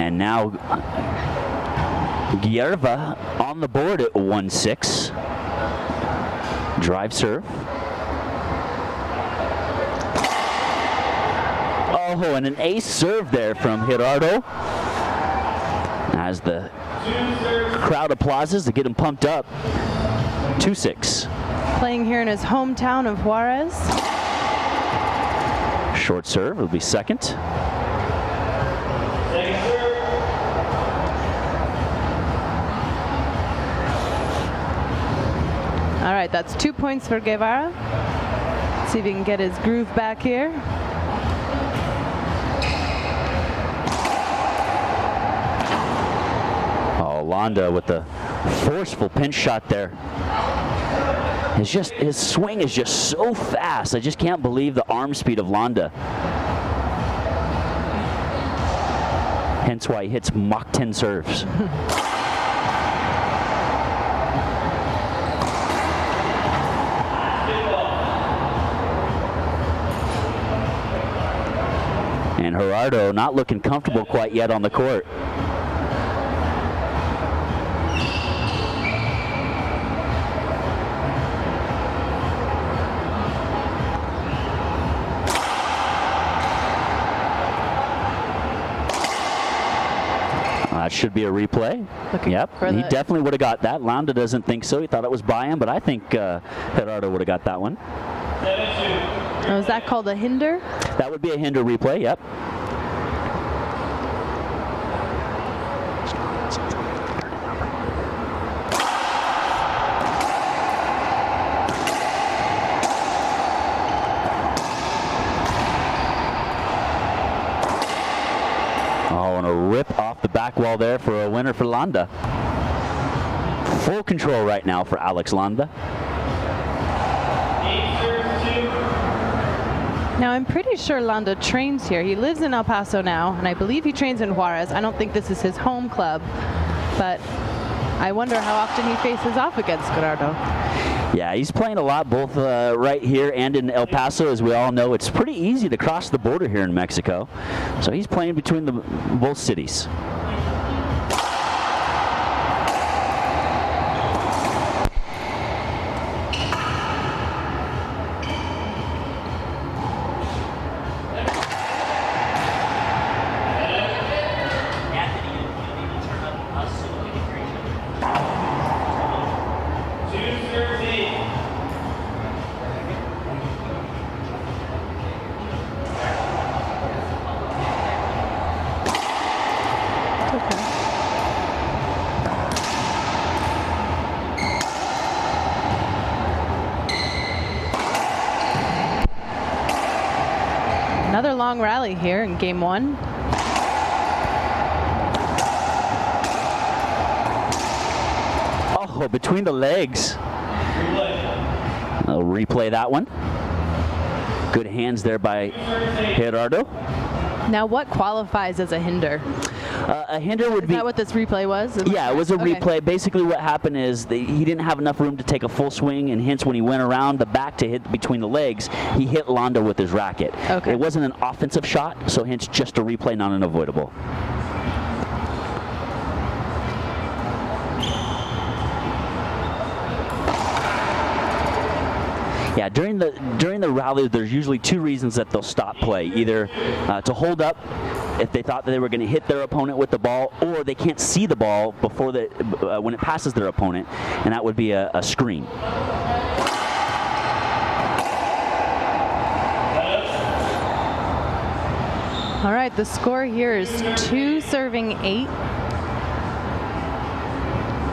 And now Guevara on the board at 1-6. Drive serve. Oh, and an ace serve there from Gerardo. As the crowd applauses to get him pumped up. 2-6. Playing here in his hometown of Juarez. Short serve will be second. All right, that's 2 points for Guevara. See if he can get his groove back here. Oh, Landa with the forceful pinch shot there. His swing is just so fast. I just can't believe the arm speed of Landa. Hence why he hits Mach 10 serves. And Gerardo not looking comfortable quite yet on the court. That should be a replay. Yep, he definitely would have got that. Landa doesn't think so. He thought it was by him, but I think Gerardo would have got that one. Oh, is that called a hinder? That would be a hinder replay, yep. Oh, and a rip off the back wall there for a winner for Landa. Full control right now for Alex Landa. Now, I'm pretty sure Landa trains here. He lives in El Paso now, and I believe he trains in Juarez. I don't think this is his home club, but I wonder how often he faces off against Gerardo. Yeah, he's playing a lot both right here and in El Paso. As we all know, it's pretty easy to cross the border here in Mexico. So he's playing between both cities. Another long rally here in game one. Oh, between the legs. I'll replay that one. Good hands there by Gerardo. Now, what qualifies as a hinder? A hinder would be... Is that what this replay was? Yeah, it was a replay. Basically what happened is he didn't have enough room to take a full swing, and hence when he went around the back to hit between the legs, he hit Landa with his racket. Okay. It wasn't an offensive shot, so hence just a replay, not unavoidable. Yeah, during the rally, there's usually two reasons that they'll stop play. Either to hold up if they thought that they were going to hit their opponent with the ball, or they can't see the ball before when it passes their opponent, and that would be a screen. All right, the score here is 2-8.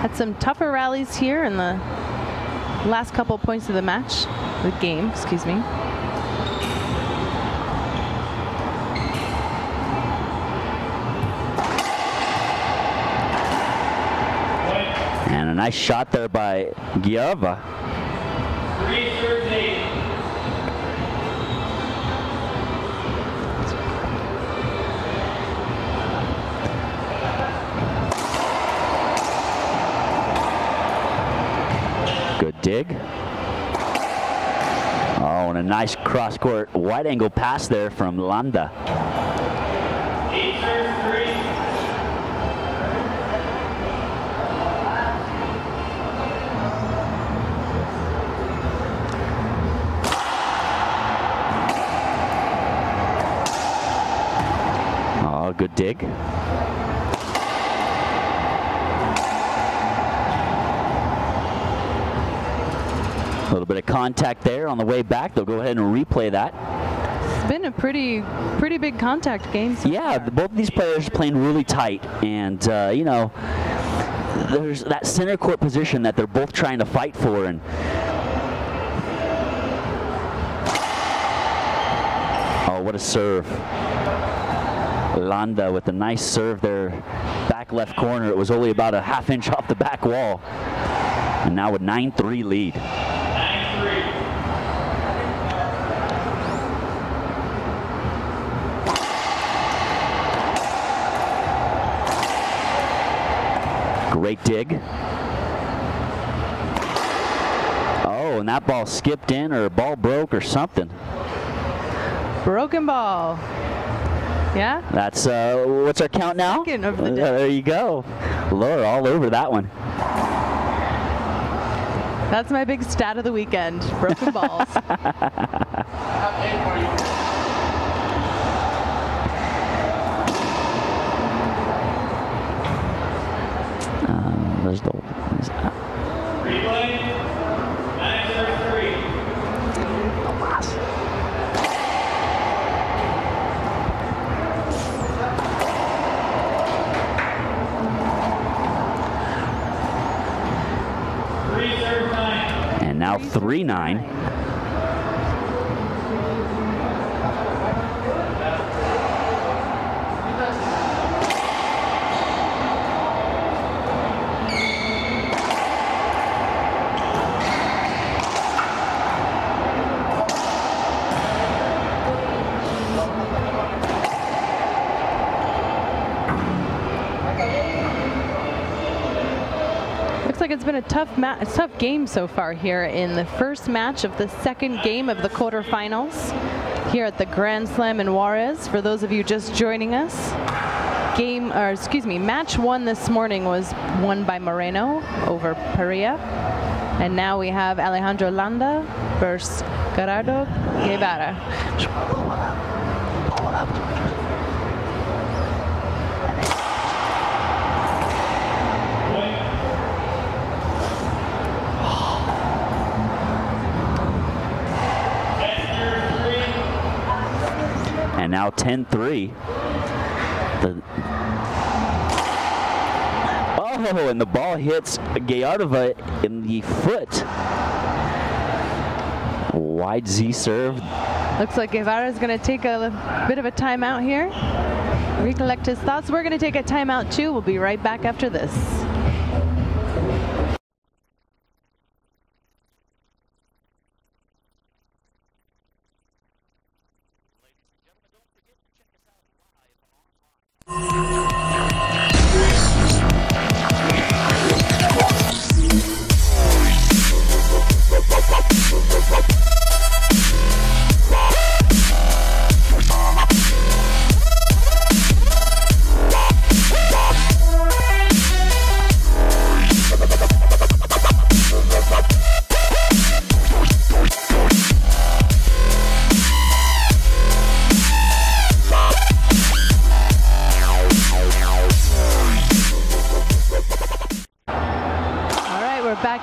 Had some tougher rallies here in the last couple points of the match, the game, excuse me. And a nice shot there by Guevara. 3-8. Good dig. Oh, and a nice cross-court wide-angle pass there from Landa. 8-3. Oh, good dig. A little bit of contact there on the way back. They'll go ahead and replay that. It's been a pretty big contact game so yeah, far. both of these players are playing really tight, and you know, there's that center court position that they're both trying to fight for. And oh, what a serve. Landa with a nice serve there, back left corner. It was only about a ½ inch off the back wall. And now with 9-3 lead. Great dig. Oh, and that ball skipped in, or a ball broke or something. Broken ball. Yeah? That's, what's our count now? Second of the day. There you go. Laura all over that one. That's my big stat of the weekend. Broken balls. There's the Replay. 9-3. And now 3-9. Looks like it's been a tough game so far here in the first match of the second game of the quarterfinals here at the Grand Slam in Juarez. For those of you just joining us, match one this morning was won by Moreno over Perea, and now we have Alejandro Landa versus Gerardo Guevara. Pull it up. And now 10-3. Oh, and the ball hits Guevara in the foot. Wide Z serve. Looks like Guevara is going to take a bit of a timeout here. Recollect his thoughts. We're going to take a timeout too. We'll be right back after this.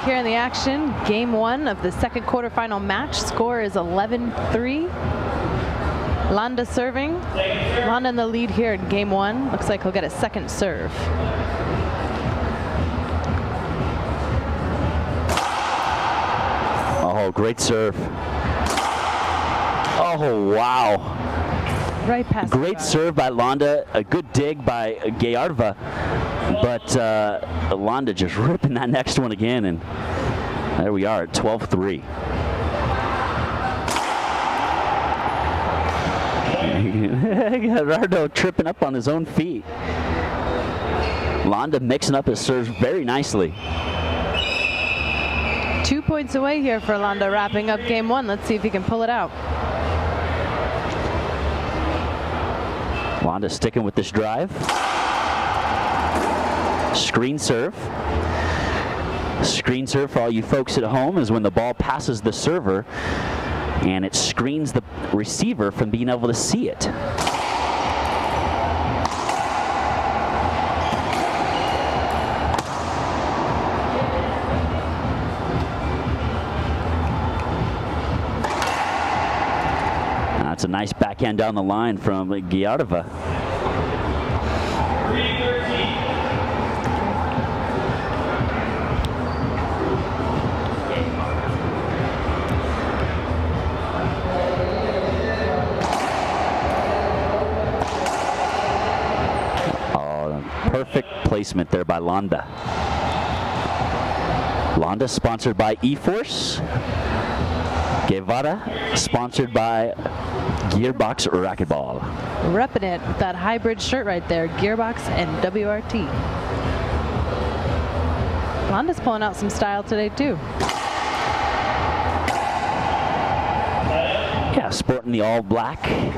Here in the action, game one of the second quarterfinal match. Score is 11-3. Landa serving. Landa in the lead here in game one. Looks like he'll get a second serve. Oh, great serve. Oh, wow. Right past. Great serve by Landa. A good dig by Guevara. But Landa just ripping that next one again, and there we are at 12-3. Gerardo tripping up on his own feet. Landa mixing up his serves very nicely. 2 points away here for Landa, wrapping up game one. Let's see if he can pull it out. Landa sticking with this drive. Screen serve. Screen serve for all you folks at home is when the ball passes the server and it screens the receiver from being able to see it. That's a nice backhand down the line from Guevara. 3-13. Perfect placement there by Landa. Landa sponsored by E-Force. Guevara sponsored by Gearbox Racquetball. Repping it with that hybrid shirt right there, Gearbox and WRT. Landa's pulling out some style today too. Yeah, sporting the all black. 3-13.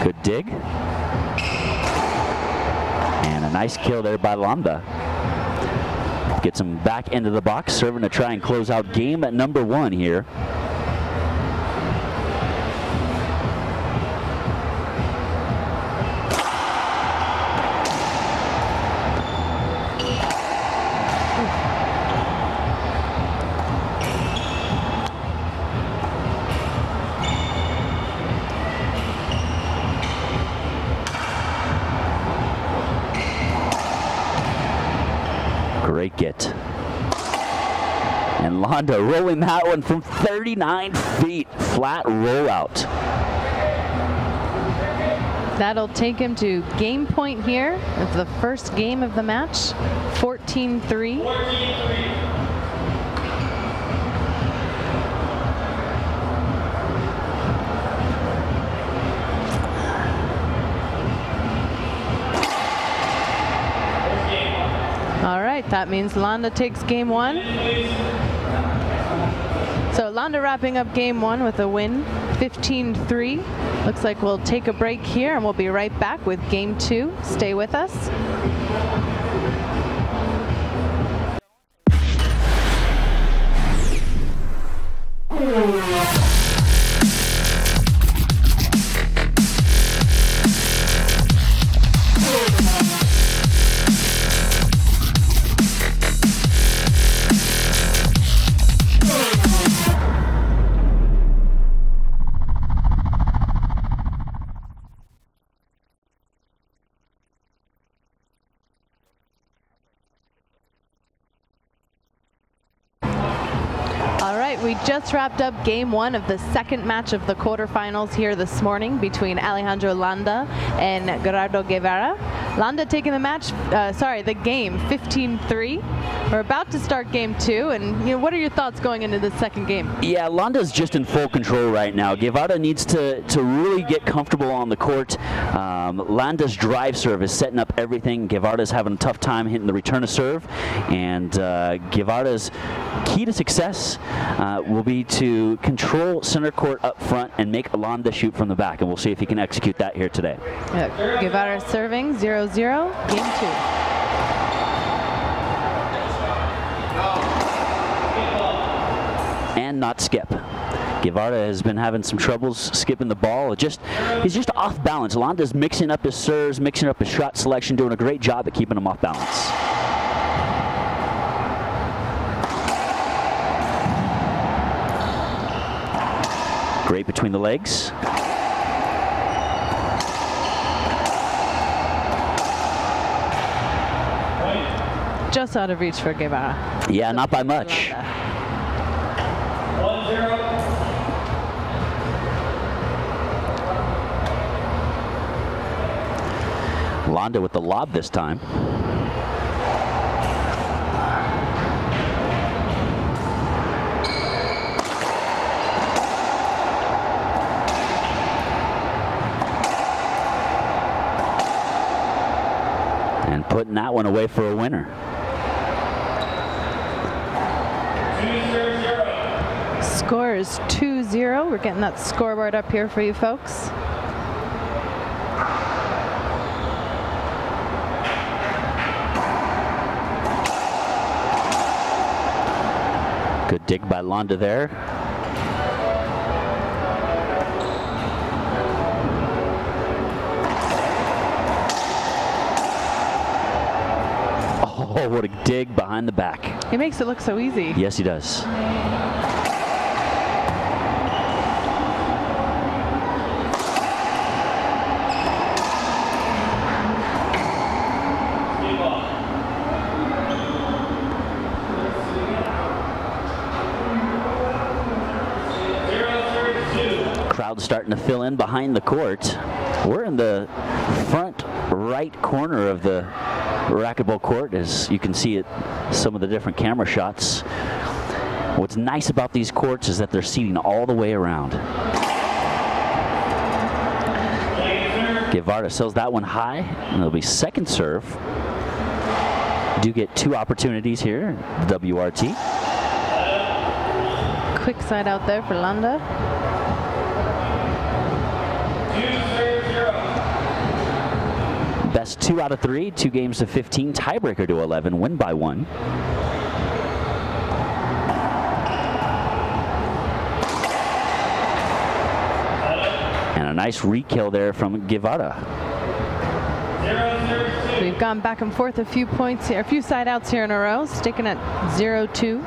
Good dig. And a nice kill there by Landa. Gets him back into the box, serving to try and close out game at number 1 here. Great get. And Landa rolling that one from 39 feet. Flat rollout. That'll take him to game point here of the first game of the match, 14-3. 14-3. All right, that means Landa takes game 1. So Landa wrapping up game 1 with a win, 15-3. Looks like we'll take a break here and we'll be right back with game 2. Stay with us. We just wrapped up game 1 of the second match of the quarterfinals here this morning between Alejandro Landa and Gerardo Guevara. Landa taking the game 15-3. We're about to start game 2, and what are your thoughts going into the second game? Yeah, Landa's just in full control right now. Guevara needs to really get comfortable on the court. Landa's drive serve is setting up everything. Guevara's having a tough time hitting the return of serve, and Guevara's key to success will be to control center court up front and make Landa shoot from the back, and we'll see if he can execute that here today. Guevara serving 0-0, game 2. And not skip. Guevara has been having some troubles skipping the ball. He's just off balance. Landa's mixing up his serves, mixing up his shot selection, doing a great job at keeping him off balance. Great between the legs. Just out of reach for Guevara. Yeah, not by much. 1-0. Landa with the lob this time. And putting that one away for a winner. 2-0. Score is 2-0. We're getting that scoreboard up here for you folks. Good dig by Landa there. Oh, what a dig behind the back. He makes it look so easy. Yes, he does. Crowd starting to fill in behind the court. We're in the front right corner of the racquetball court, as you can see it, some of the different camera shots. What's nice about these courts is that they're seating all the way around. Guevara sells that one high, and it'll be second serve. Do get 2 opportunities here, WRT. Quick side out there for Landa. Best 2 out of 3, 2 games to 15, tiebreaker to 11, win by 1. And a nice re-kill there from Guevara. We've gone back and forth a few points here, a few side outs here in a row, sticking at 0-2.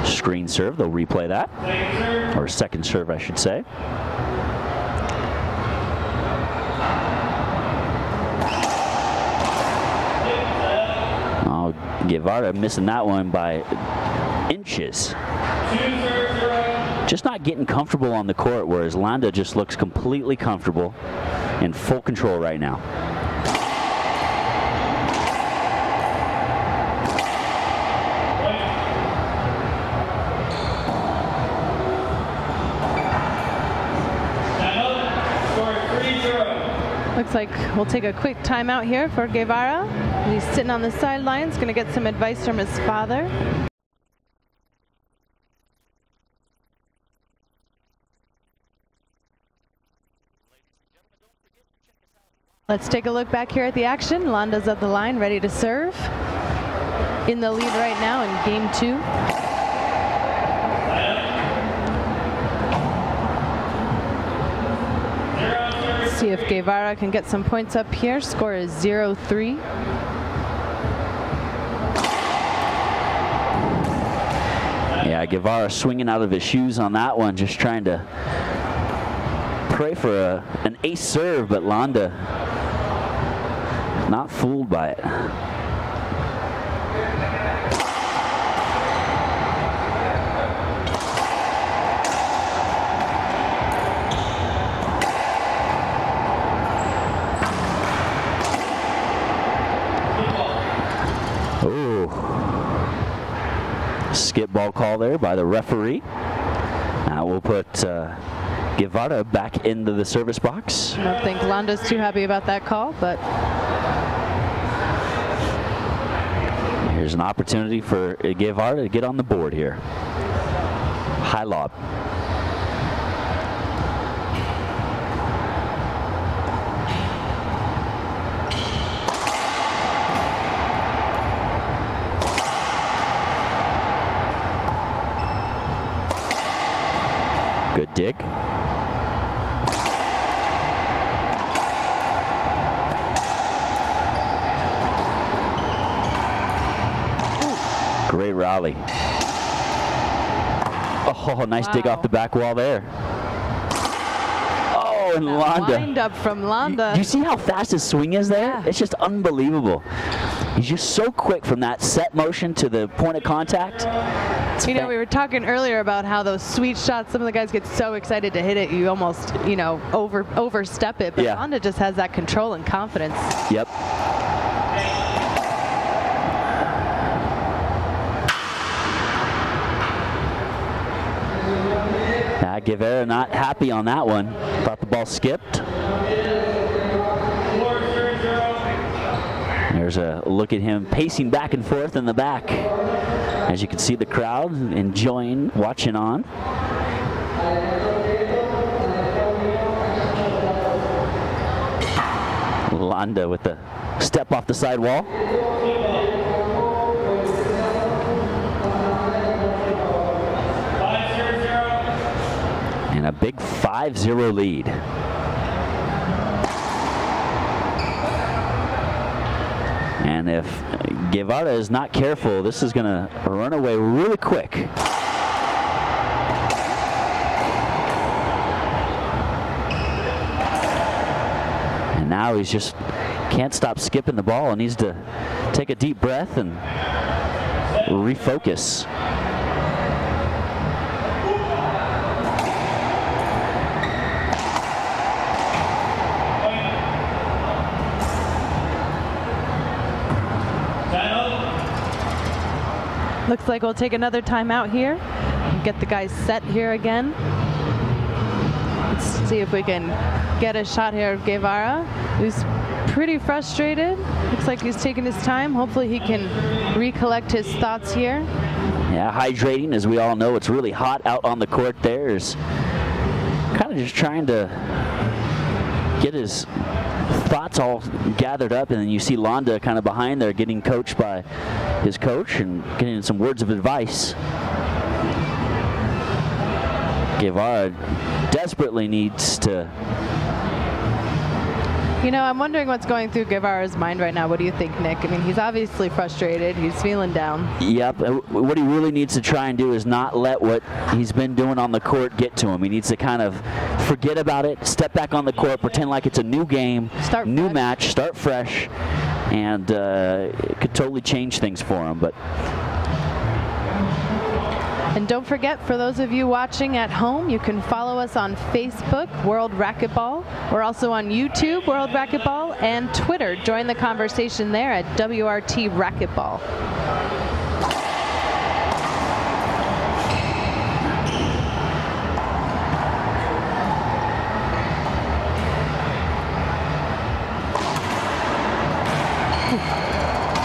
Screen serve, they'll replay that. Or second serve, I should say. Oh, Guevara missing that one by inches. Just not getting comfortable on the court, whereas Landa just looks completely comfortable in full control right now. Looks like we'll take a quick timeout here for Guevara. He's sitting on the sidelines, going to get some advice from his father. Let's take a look back here at the action. Landa's at the line, ready to serve. In the lead right now in game 2. See if Guevara can get some points up here. Score is 0-3. Yeah, Guevara swinging out of his shoes on that one, just trying to pray for an ace serve, but Landa not fooled by it. Skip ball call there by the referee. Now we'll put Guevara back into the service box. I don't think Landa's too happy about that call, but here's an opportunity for Guevara to get on the board here. High lob. Good dig. Great rally. Oh, nice dig off the back wall there. Oh, and Landa. Wind up from Landa. You see how fast his swing is there? Yeah. It's just unbelievable. He's just so quick from that set motion to the point of contact. You know, we were talking earlier about how those sweet shots, some of the guys get so excited to hit it, you almost, you know, overstep it. But yeah. Landa just has that control and confidence. Yep. Guevara not happy on that one. Thought the ball skipped. There's a look at him pacing back and forth in the back. As you can see the crowd enjoying, watching on. Landa with the step off the side wall. And a big 5-0 lead. And if Guevara is not careful, this is going to run away really quick. And now he's just can't stop skipping the ball and needs to take a deep breath and refocus. Looks like we'll take another timeout here and get the guys set here again. Let's see if we can get a shot here of Guevara, who's pretty frustrated. Looks like he's taking his time. Hopefully he can recollect his thoughts here. Yeah, hydrating, as we all know, it's really hot out on the court there. Is kind of just trying to get his thoughts all gathered up, and then you see Landa kind of behind there getting coached by his coach and getting some words of advice. Guevara desperately needs to... You know, I'm wondering what's going through Guevara's mind right now. What do you think, Nick? I mean, he's obviously frustrated. He's feeling down. Yep. What he really needs to try and do is not let what he's been doing on the court get to him. He needs to kind of forget about it, step back on the court, pretend like it's a new game, new match, start fresh, and it could totally change things for him. But and don't forget, for those of you watching at home, you can follow us on Facebook, World Racquetball. We're also on YouTube, World Racquetball, and Twitter. Join the conversation there at WRT Racquetball.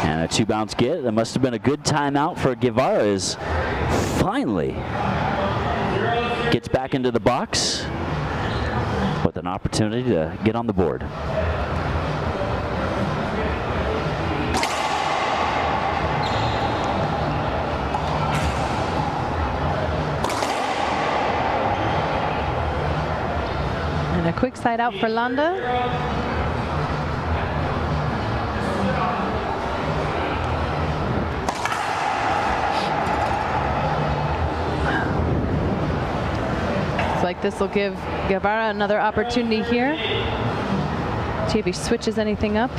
And a 2-bounce get. That must have been a good timeout for Guevara. Is finally gets back into the box with an opportunity to get on the board. And a quick side out for Landa. Like this will give Guevara another opportunity here. See if he switches anything up.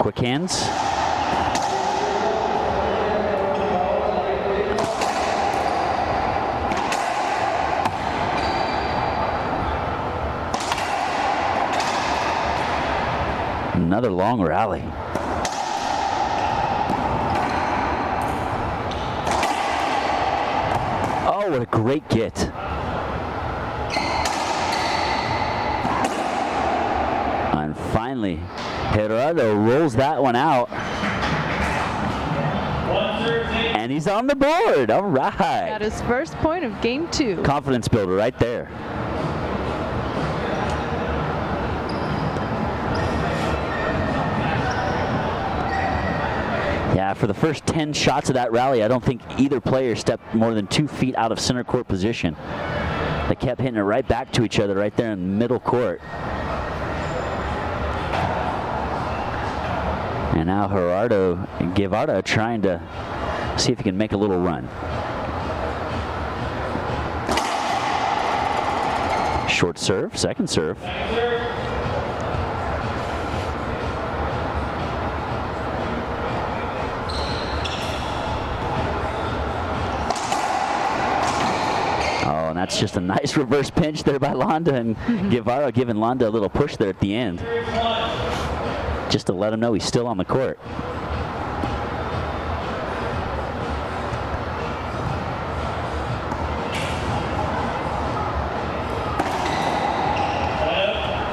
Quick hands. Another long rally. Oh, what a great get. And finally, Gerardo rolls that one out. And he's on the board. All right. Got his first point of game 2. Confidence builder right there. Yeah, for the first 10 shots of that rally, I don't think either player stepped more than 2 feet out of center court position. They kept hitting it right back to each other right there in middle court. And now Gerardo and Guevara trying to see if he can make a little run. Short serve, second serve. And that's just a nice reverse pinch there by Landa, and Guevara giving Landa a little push there at the end, just to let him know he's still on the court.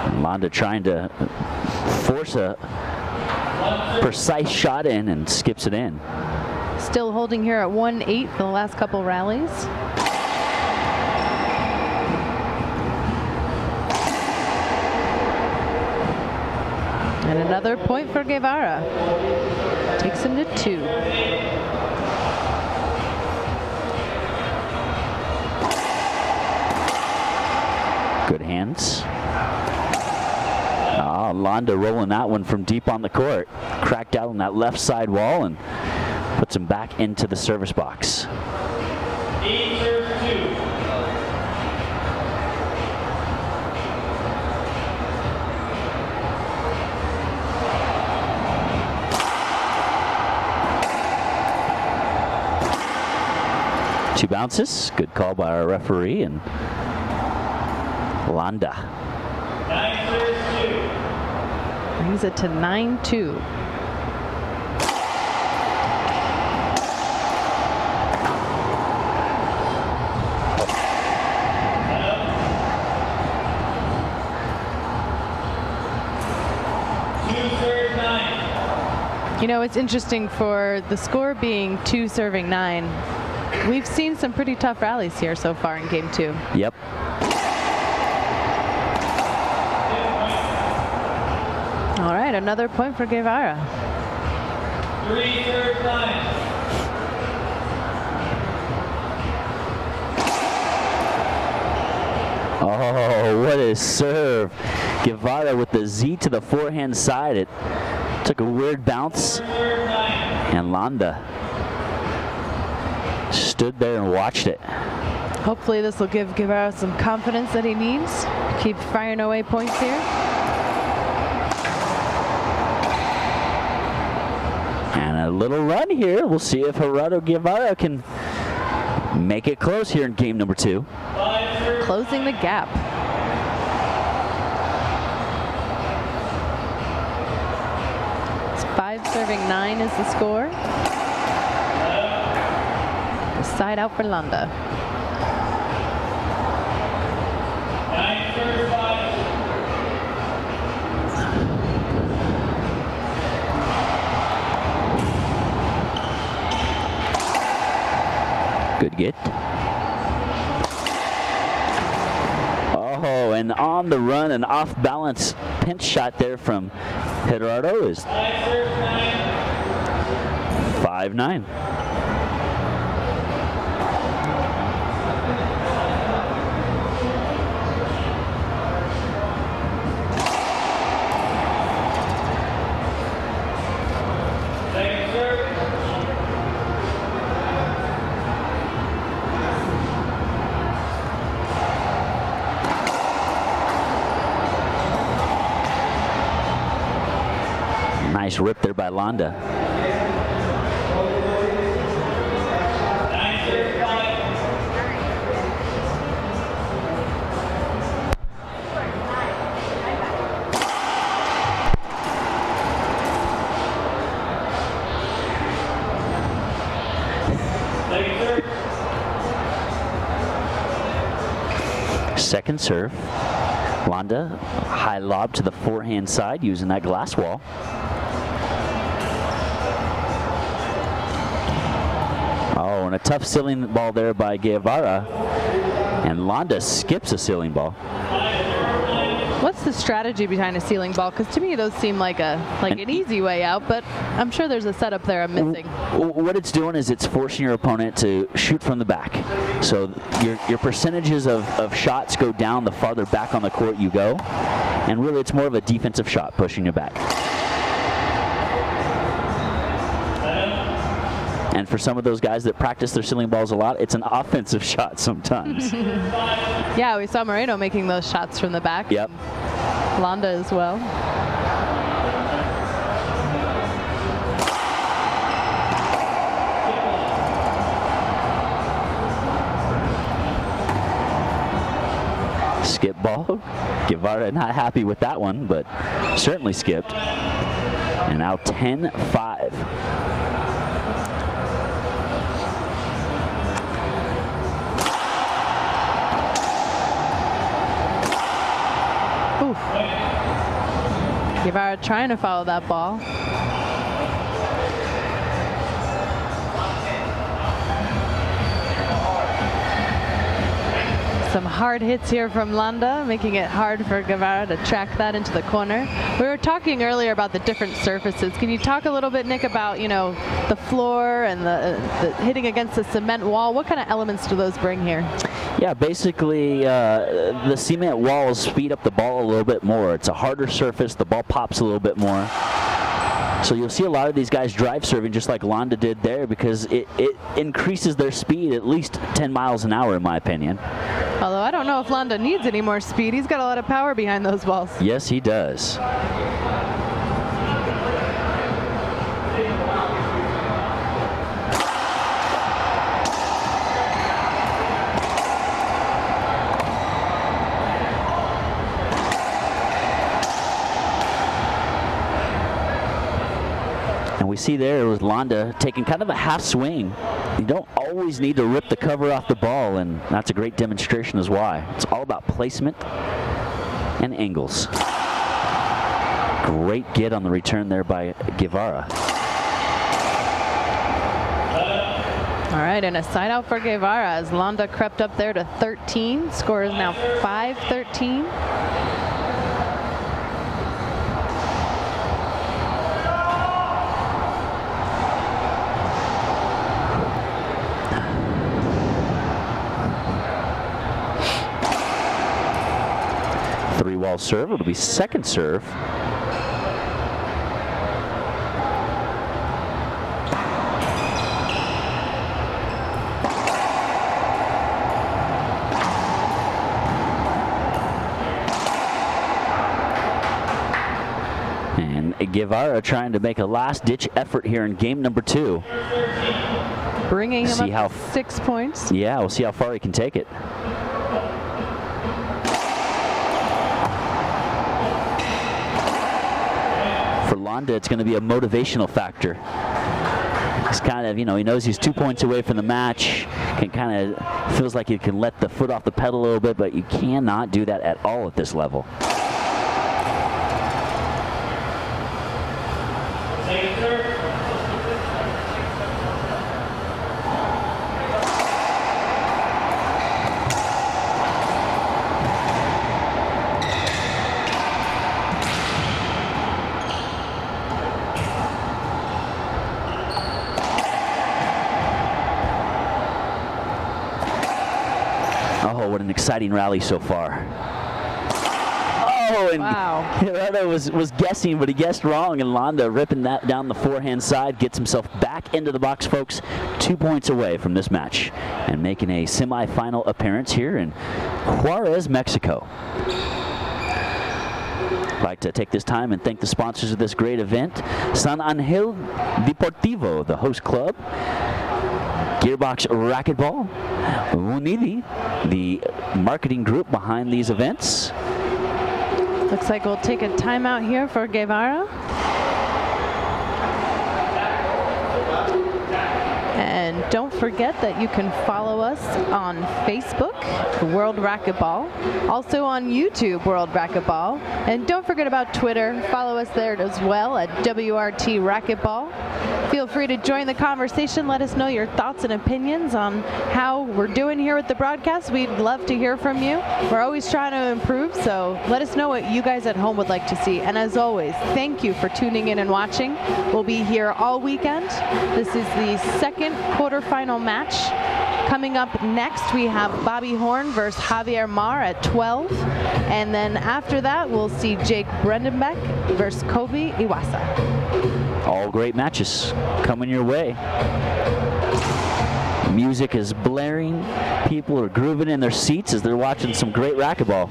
And Landa trying to force a precise shot in and skips it in. Still holding here at 1-8 for the last couple rallies. And another point for Guevara. Takes him to 2. Good hands. Landa rolling that one from deep on the court. Cracked out on that left side wall and puts him back into the service box. 8-2. Two bounces. Good call by our referee, and Landa 9-2. Brings it to 9-2. You know, it's interesting for the score being 2 serving 9. We've seen some pretty tough rallies here so far in game 2. Yep. All right, another point for Guevara. 3 serve 9. Oh, what a serve. Guevara with the Z to the forehand side. It took a weird bounce, and Landa stood there and watched it. Hopefully this will give Guevara some confidence that he needs. Keep firing away points here. And a little run here. We'll see if Gerardo Guevara can make it close here in game number 2. Closing the gap. It's 5 serving 9 is the score. The side out for Landa. 9 serve 5. Good get. Oh, and on the run, an off-balance pinch shot there from Gerardo is 5-9. Second serve. Nice rip there by Landa. 9 serve 5. Second serve. Second serve. Landa, high lob to the forehand side using that glass wall. Oh, and a tough ceiling ball there by Guevara. And Landa skips a ceiling ball. What's the strategy behind a ceiling ball? Because to me those seem like an easy way out, but I'm sure there's a setup there I'm missing. What it's doing is it's forcing your opponent to shoot from the back. So your percentages of shots go down the farther back on the court you go. And really it's more of a defensive shot pushing you back. And for some of those guys that practice their ceiling balls a lot, it's an offensive shot sometimes. Yeah, we saw Moreno making those shots from the back. Yep. Landa as well. Skip ball. Guevara not happy with that one, but certainly skipped. And now 10-5. Guevara trying to follow that ball. Some hard hits here from Landa, making it hard for Guevara to track that into the corner. We were talking earlier about the different surfaces. Can you talk a little bit, Nick, about, you know, the floor and the hitting against the cement wall? What kind of elements do those bring here? Yeah, basically the cement walls speed up the ball a little bit more. It's a harder surface. The ball pops a little bit more. So you'll see a lot of these guys drive serving just like Landa did there, because it increases their speed at least 10 miles an hour, in my opinion. Although I don't know if Landa needs any more speed. He's got a lot of power behind those balls. Yes, he does. We see there it was Landa taking kind of a half swing. You don't always need to rip the cover off the ball, and that's a great demonstration as why. It's all about placement and angles. Great get on the return there by Guevara. All right, and a side out for Guevara as Landa crept up there to 13. Score is now 5-13. Three-wall serve. It'll be second serve. And Guevara trying to make a last-ditch effort here in game number 2. Bringing him up to 6 points. Yeah, we'll see how far he can take it. For Landa, it's going to be a motivational factor. He's kind of, you know, he knows he's 2 points away from the match. Can kind of feels like he can let the foot off the pedal a little bit, but you cannot do that at all at this level. Oh, what an exciting rally so far. Oh, and wow. Guevara was guessing, but he guessed wrong, and Landa ripping that down the forehand side gets himself back into the box, folks. 2 points away from this match and making a semifinal appearance here in Juarez, Mexico. I'd like to take this time and thank the sponsors of this great event. San Angel Deportivo, the host club. Gearbox Racquetball. Unidi, the marketing group behind these events. Looks like we'll take a timeout here for Guevara. And don't forget that you can follow us on Facebook, World Racquetball, also on YouTube, World Racquetball. And don't forget about Twitter. Follow us there as well at WRT Racquetball. Feel free to join the conversation. Let us know your thoughts and opinions on how we're doing here with the broadcast. We'd love to hear from you. We're always trying to improve, so let us know what you guys at home would like to see. And as always, thank you for tuning in and watching. We'll be here all weekend. This is the second quarterfinal match. Coming up next, we have Bobby Horn versus Javier Mar at 12. And then after that, we'll see Jake Brendenbeck versus Kobe Iwasa. All great matches coming your way. Music is blaring. People are grooving in their seats as they're watching some great racquetball.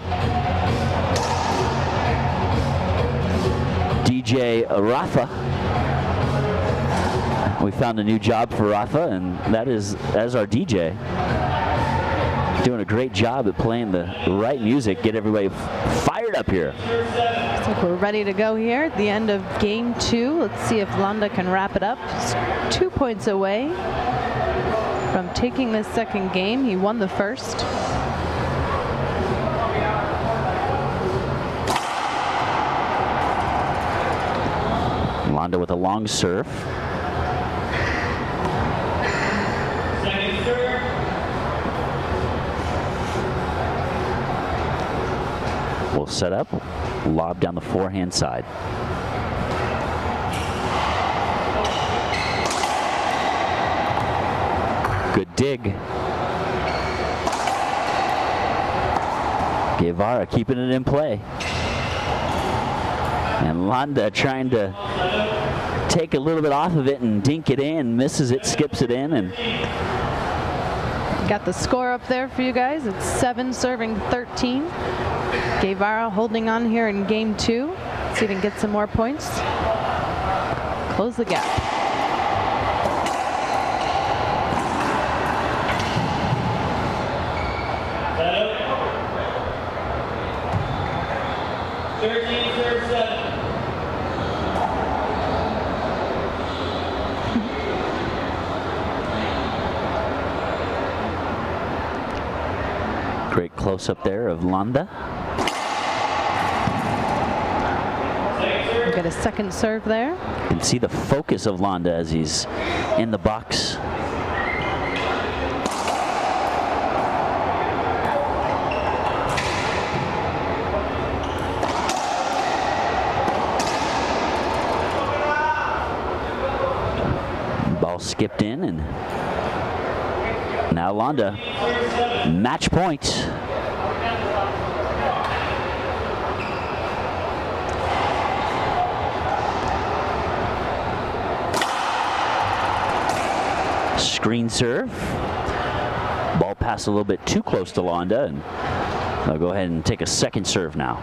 DJ Rafa. We found a new job for Rafa, and that is our DJ. Doing a great job at playing the right music, get everybody fired up here. Looks like we're ready to go here at the end of game 2. Let's see if Landa can wrap it up. He's 2 points away from taking this second game. He won the first. Landa with a long serve. set up, lob down the forehand side. Good dig. Guevara keeping it in play. And Landa trying to take a little bit off of it and dink it in, misses it, skips it in, and got the score up there for you guys. It's 7 serving 13. Guevara holding on here in game 2. See if he can get some more points. Close the gap. Great close-up there of Landa. We'll get a second serve there. You can see the focus of Landa as he's in the box. Ball skipped in, and now Landa, match point. Screen serve. Ball passed a little bit too close to Landa, and they'll go ahead and take a second serve now.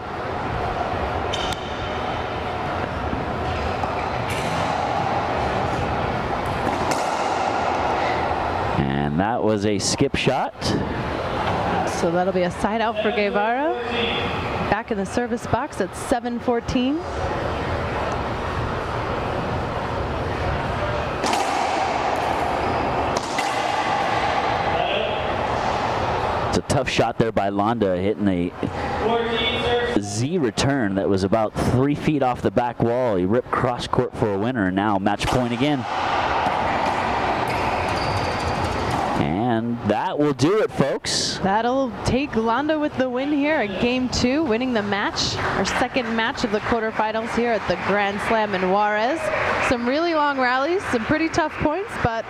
And that was a skip shot. So that'll be a side out for Guevara. Back in the service box at 7-14. It's a tough shot there by Landa, hitting a Z return that was about 3 feet off the back wall. He ripped cross court for a winner, and now match point again. And that will do it, folks. That'll take Landa with the win here at game 2, winning the match, our second match of the quarterfinals here at the Grand Slam in Juarez. Some really long rallies, some pretty tough points, but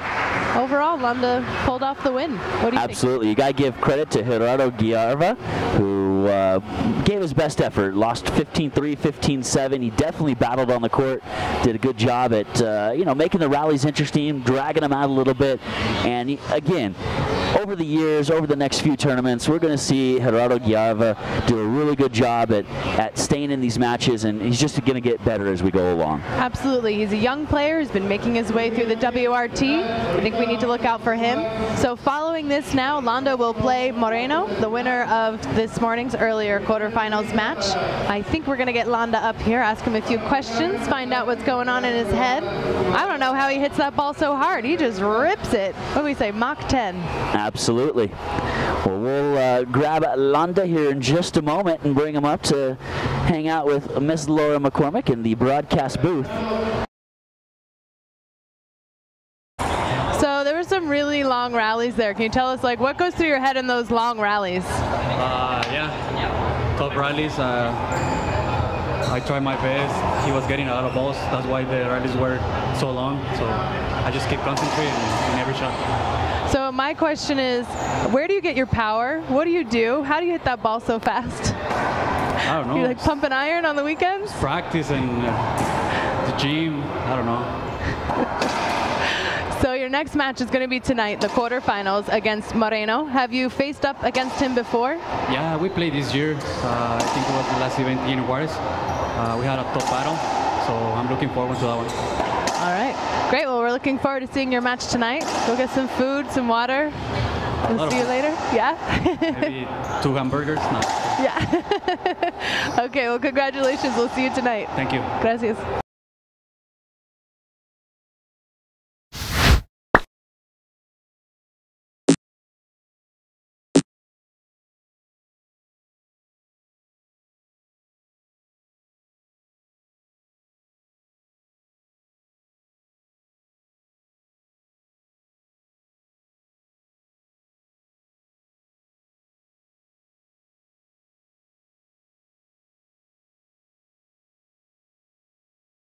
overall, Landa pulled off the win. What do you think? Absolutely. You got to give credit to Gerardo Guevara, who gave his best effort. Lost 15-3, 15-7. He definitely battled on the court. Did a good job at making the rallies interesting, dragging them out a little bit. And again, over the years, over the next few tournaments, we're going to see Gerardo Guevara do a really good job at staying in these matches, and he's just going to get better as we go along. Absolutely. He's a young player. He's been making his way through the WRT. I think we need to look out for him. So following this now, Landa will play Moreno, the winner of this morning's earlier quarterfinals match. I think we're going to get Landa up here, ask him a few questions, find out what's going on in his head. I don't know how he hits that ball so hard. He just rips it. What do we say, Mach 10? Absolutely. Well, we'll grab Landa here in just a moment and bring him up to hang out with Miss Laura McCormick in the broadcast booth. So there were some really long rallies there. Can you tell us, like, what goes through your head in those long rallies? Yeah, tough rallies. I tried my best. He was getting a lot of balls. That's why the rallies were so long. So I just keep concentrating in every shot. So my question is, where do you get your power? What do you do? How do you hit that ball so fast? I don't know. You like pumping iron on the weekends? Practice and the gym. I don't know. So your next match is going to be tonight, the quarterfinals against Moreno. Have you faced up against him before? Yeah, we played this year. I think it was the last event in Juarez. We had a top battle, so I'm looking forward to that one. All right, great. Well, we're looking forward to seeing your match tonight. Go get some food, some water. We'll see you later. Yeah? Maybe 2 hamburgers? No. Yeah. Okay, well, congratulations. We'll see you tonight. Thank you. Gracias.